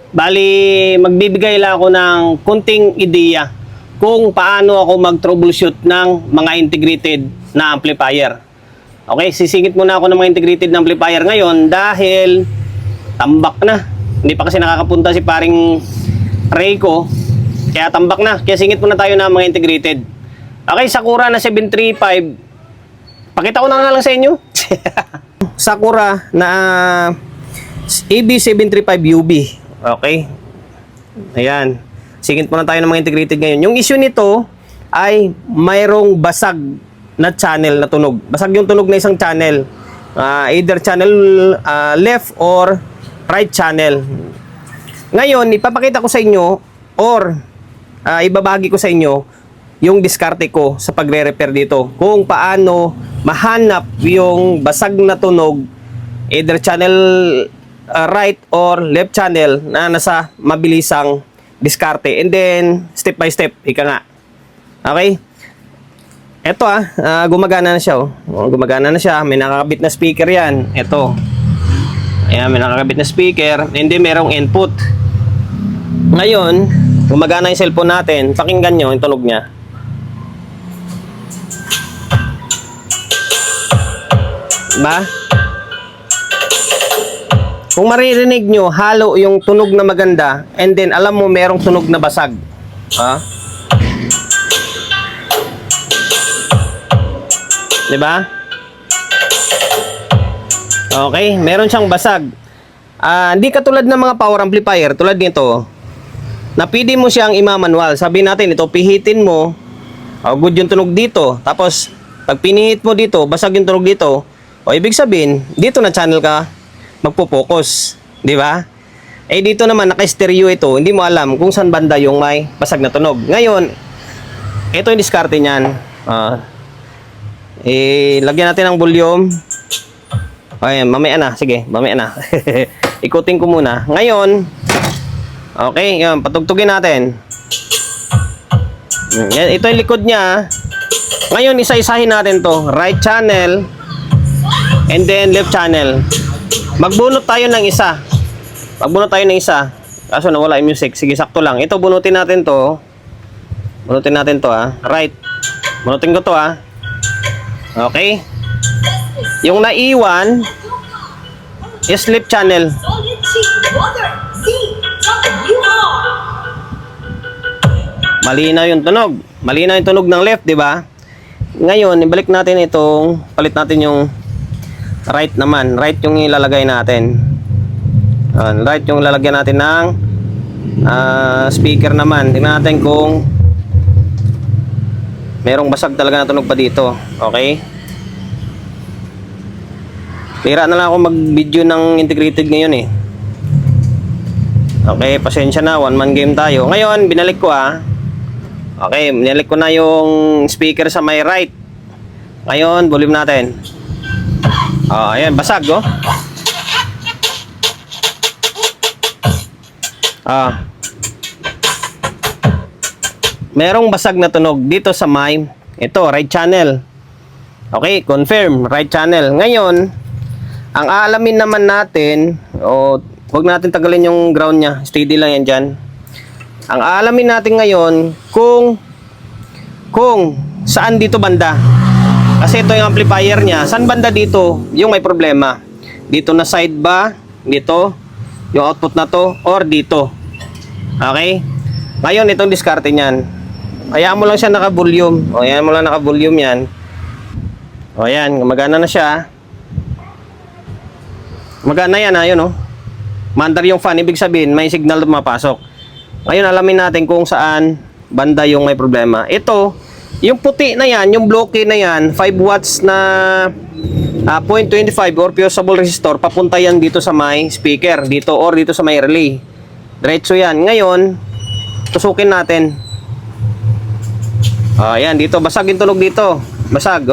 Bali, magbibigay lang ako ng kunting ideya kung paano ako mag-troubleshoot ng mga integrated na amplifier. Okay, sisingit muna ako ng mga integrated na amplifier ngayon dahil tambak na. Hindi pa kasi nakakapunta si paring Rayco, kaya tambak na. Kaya singit muna tayo ng mga integrated. Okay, Sakura na 735. Pakita ko na nga lang sa inyo. Sakura na AB735UB. Okay. Ayan. Singit muna tayo ng mga integrated ngayon. Yung issue nito ay mayroong basag na channel na tunog. Basag yung tunog na isang channel. Either channel left or right channel. Ngayon, ipapakita ko sa inyo or ibabahagi ko sa inyo yung diskarte ko sa pagre-repair dito. Kung paano mahanap yung basag na tunog either channel right or left channel na nasa mabilisang diskarte. And then, step by step, ika nga. Okay? Ito gumagana na siya. Gumagana na siya. May nakakabit na speaker yan. Ito. Ayan, may nakakabit na speaker. And then, merong input. Ngayon, gumagana yung cellphone natin. Pakinggan nyo yung tunog niya. Diba? Kung maririnig nyo, halo yung tunog na maganda, and then alam mo merong tunog na basag. Ha? Diba? Okay, meron siyang basag. Hindi katulad ng mga power amplifier, tulad nito, na pwede mo siyang ima-manual. Sabi natin, ito, pihitin mo, good yung tunog dito. Tapos, pag pinihit mo dito, basag yung tunog dito, ibig sabihin, dito na channel ka magpo-focus, di ba? Dito naman naka-stereo ito, hindi mo alam kung saan banda yung may basag na tunog. Ngayon, ito yung diskarte niyan. Lagyan natin ng volume. Ayan, mamaya na, sige, mamaya na. Ikutin ko muna. Ngayon, okay, yun, patugtugin natin. Yan, ito yung likod niya. Ngayon, isa-isahin natin to. Right channel, and then left channel. Magbunot tayo ng isa. Magbunot tayo ng isa. Kaso nawala yung music. Sige, sakto lang. Ito, bunutin natin to. Bunutin natin to, Right. Bunutin ko to, Okay. Yung naiwan is left channel. Malinaw yung tunog. Malinaw yung tunog ng left, di ba? Ngayon, ibalik natin itong, palit natin yung right naman. Right yung ilalagay natin. Right yung lalagyan natin ng speaker naman. Tingnan natin kung merong basag talaga na tunog pa dito. Okay? Tira na lang ako mag-video ng integrated ngayon eh. Okay, pasensya na. One man game tayo. Ngayon, binalik ko Okay, binalik ko na yung speaker sa may right. Ngayon, volume natin. Ayan, basag, merong basag na tunog dito sa may, ito, right channel. Okay, confirm, right channel. Ngayon, ang aalamin naman natin, huwag natin tagalin yung ground niya, steady lang yan dyan. Ang aalamin natin ngayon, kung saan dito banda. Kasi ito yung amplifier niya. Saan banda dito yung may problema? Dito na side ba? Dito? Yung output na to? Or dito? Okay? Ngayon, itong diskarte niyan. Hayaan mo lang siya naka-volume. Hayaan mo lang naka-volume yan. Ayan, gumagana na siya. Magana yan, ayun, Mandar yung fan. Ibig sabihin, may signal na mapasok. Ngayon, alamin natin kung saan banda yung may problema. Ito, yung puti na yan, yung blocky na yan, 5 watts na 0.25 or fusible resistor, papunta yan dito sa may speaker, dito or dito sa may relay. Diretso yan. Ngayon, tusukin natin. Ayan, dito, basag yung tunog dito. Basag,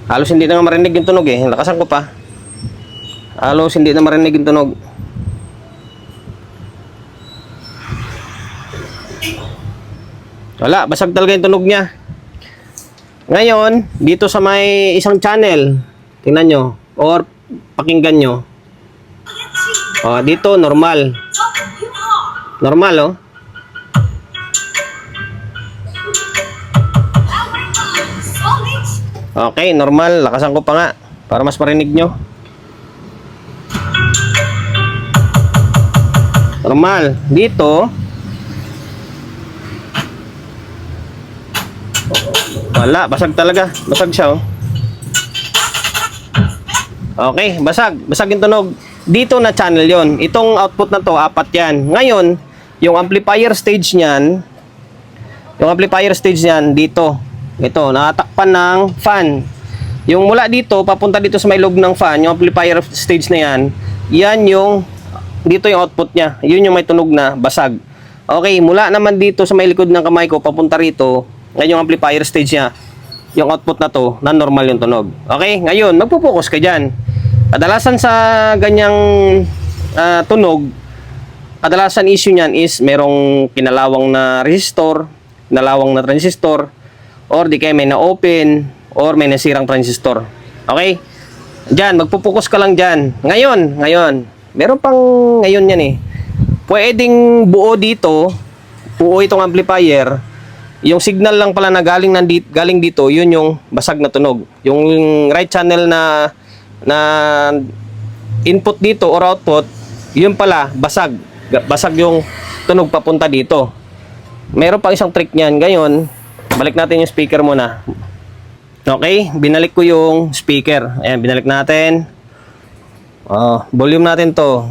Halos hindi na marinig yung tunog Lakasan ko pa. Halos hindi na marinig yung tunog. Wala, basag talaga yung tunog niya. Ngayon, dito sa may isang channel, tingnan nyo, or pakinggan nyo. Oh, dito normal. Normal, oh. Okay, normal. Lakasan ko pa nga para mas marinig nyo. Normal. Dito, wala. Basag talaga. Basag siya, oh. Okay, basag. Basag yung tunog. Dito na channel yon. Itong output na to, 4 yan. Ngayon, yung amplifier stage niyan, dito. Ito, nakatakpan ng fan. Yung mula dito, papunta dito sa may loob ng fan, yung amplifier stage na yan, yan yung, dito yung output niya. Yun yung may tunog na basag. Okay, mula naman dito sa may likod ng kamay ko, papunta rito, ngayon yung amplifier stage niya, yung output na to, na normal yung tunog. Okay, ngayon, magpo-focus ka dyan. Kadalasan sa ganyang tunog, kadalasan issue niyan is merong kinalawang na resistor, kinalawang na transistor, or di kaya may na-open, or may nasirang transistor. Okay? Diyan, magpupokus ka lang dyan. Ngayon, meron pang ngayon yan eh. Pwedeng buo dito, buo itong amplifier, yung signal lang pala na galing dito, yun yung basag na tunog. Yung right channel na input dito or output, yun pala, basag. Basag yung tunog papunta dito. Meron pang isang trick niyan. Ngayon, balik natin yung speaker muna. Okay, binalik ko yung speaker. Ayan, binalik natin. Volume natin to.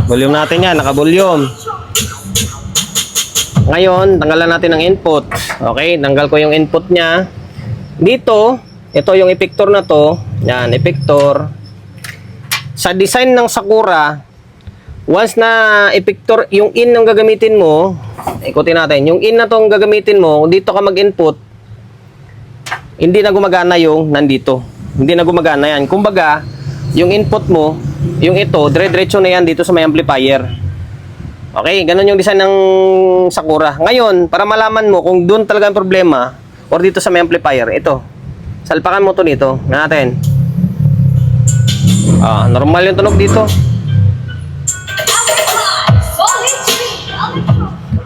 Volume natin yan, naka-volume. Ngayon, tanggalan natin ang input. Okay, tanggal ko yung input niya. Dito, ito yung effector na to. Yan, effector. Sa design ng Sakura, once na effector, yung in ang gagamitin mo, ikutin natin, yung in na tong gagamitin mo, dito ka mag-input, hindi na gumagana yung nandito. Hindi na gumagana yan. Kumbaga, yung input mo, yung ito, dire-diretso na yan dito sa may amplifier. Okay, ganun yung design ng Sakura. Ngayon, para malaman mo kung doon talaga ang problema, or dito sa may amplifier, ito. Salpakan mo to dito. Natin. Normal yung tunog dito.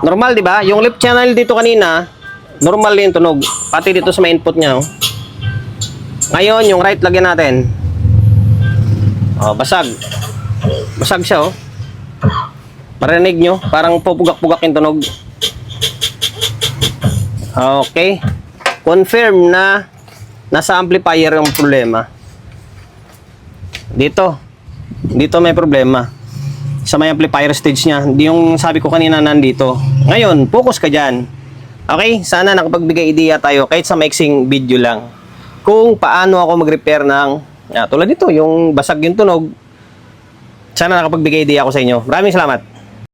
Normal, di ba? Yung left channel dito kanina, normal yung tunog. Pati dito sa may input niya, oh. Ngayon, yung right lagyan natin. Basag. Basag siya, oh. Marinig nyo, parang pupugak-pugak yung tunog. Okay. Confirm na nasa amplifier yung problema. Dito may problema sa may amplifier stage niya. Hindi yung sabi ko kanina nandito. Ngayon, focus ka dyan. Okay? Sana nakapagbigay idea tayo kahit sa mixing video lang kung paano ako mag-repair ng tulad dito, yung basag yung tunog. Sana nakapagbigay idea ako sa inyo. Maraming salamat.